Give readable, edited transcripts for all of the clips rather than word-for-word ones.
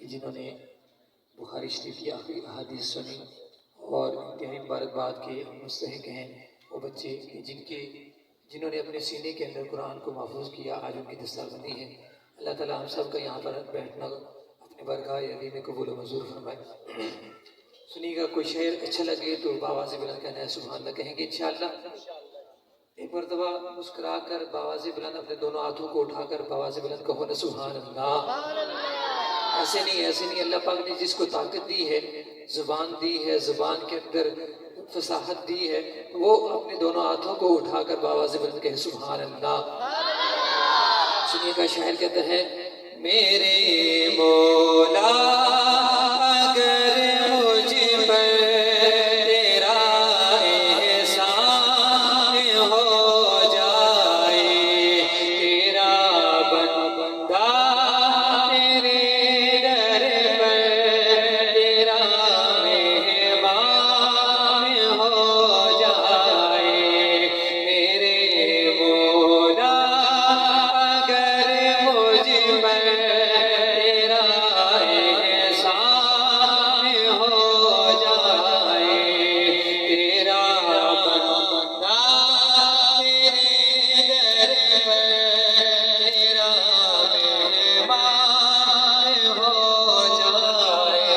جنہوں نے بخاری شریف کی آخری احادیث سنی اور انتہائی مبارکباد کے مستحق ہیں وہ بچے جنہوں نے اپنے سینے کے اندر قرآن کو محفوظ کیا، آج ان کی دستار بندی ہے۔ اللہ تعالیٰ ہم سب کا یہاں پر بیٹھنا اپنے برگاہ علی میں قبول و منظور فرمائے۔ سنیے گا، کوئی شعر اچھا لگے تو بآواز بلند کہنا ہے سبحان اللہ کہیں گے انشاءاللہ۔ ایک مرتبہ مسکرا کر بآواز بلند اپنے دونوں ہاتھوں کو اٹھا کر بآواز بلند کہو نا سبحان اللہ۔ ایسے نہیں، اللہ پاک نے جس کو طاقت دی ہے، زبان دی ہے، زبان کے اندر فصاحت دی ہے، وہ اپنے دونوں ہاتھوں کو اٹھا کر بآواز بلند کہے سبحان اللہ۔ سنیے کا شاعر کہتا ہے، میرے مولا اگر مجھ پر تیرا احسان ہو جائے، تیرا بندہ تیرے در پر تیرا مہمان ہو جائے، میرے مولا اگر مجھ پر تیرا احسان ہو جائے، تیرا بندہ تیرے در پر تیرا مہمان ہو جائے۔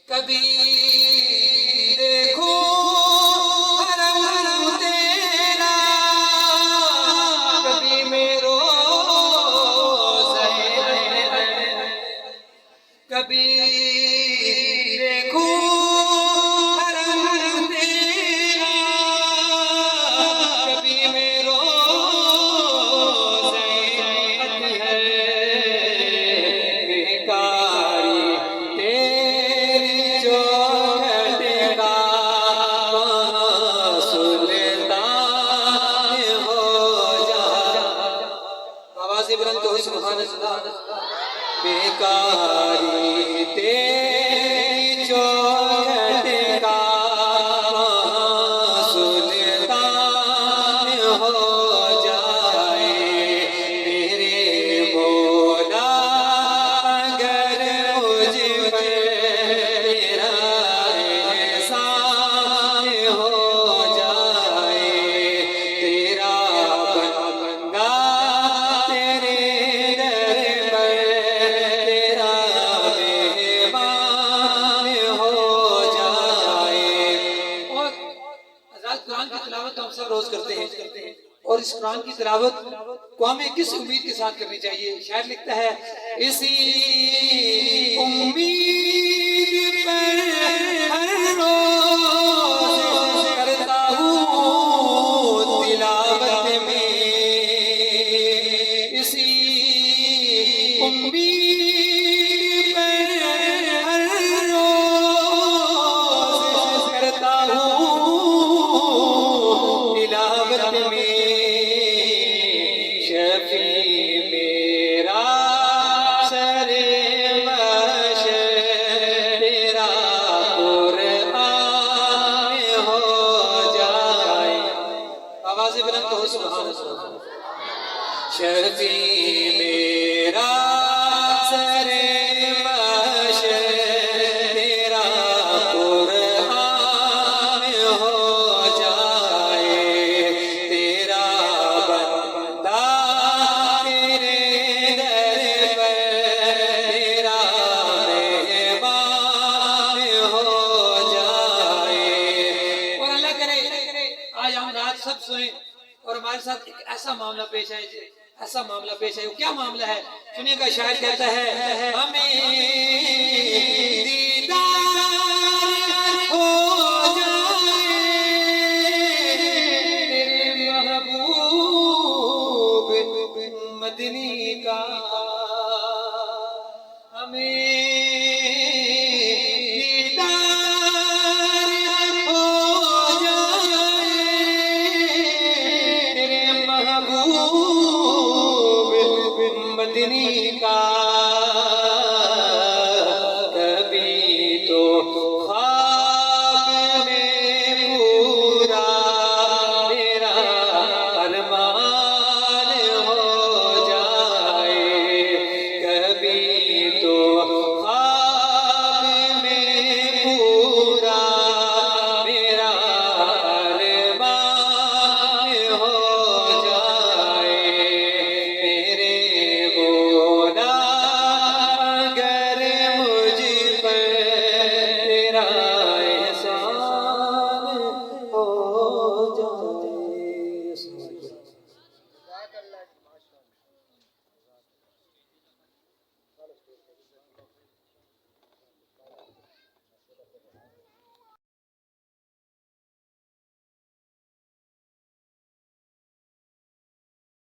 کبھی دیکھو حرم تیرا، کبھی میں روزہ کبھی دیکھو حرم تیرا، کبھی میں روزہ ہے، بیکاری تیری جو گھٹکا وہاں سلطان ہو جائے۔ آواز بلند کہو سبحان اللہ۔ بیکاری تیری جو گھٹکا وہاں سلطان ہو جائے، میرے مولا اگر مجھ پر تیرا احسان ہو جائے، تیرا بندہ تیرے در پر تیرا مہمان ہو جائے۔ اور حضرات قرآن کی تلاوت تو ہم سب روز کرتے ہیں، اور اس قرآن کی تلاوت کو ہمیں کس امید کے ساتھ کرنی چاہیے؟ شاعر لکھتا ہے، اسی امید پر ہر روز کرتا ہوں تلاوت میں، اسی امید پر ہر روز کرتا ہوں تلاوت میں، شفیع میرا سر محشر تیرا قرآن ہو جائے۔ آواز بلند کہو سبحان اللہ۔ شفیع میرا سر محشر تیرا قرآن ہو جائے، تیرا بندہ تیرے در پر تیرا مہمان ہو جائے۔ اور اللہ کرے آج ہم رات سب سوئیں اور ہمارے ساتھ ایک ایسا معاملہ پیش آئے، وہ کیا معاملہ ہے؟ سنیے گا، شاعر کہتا ہے، ہمیں دیدار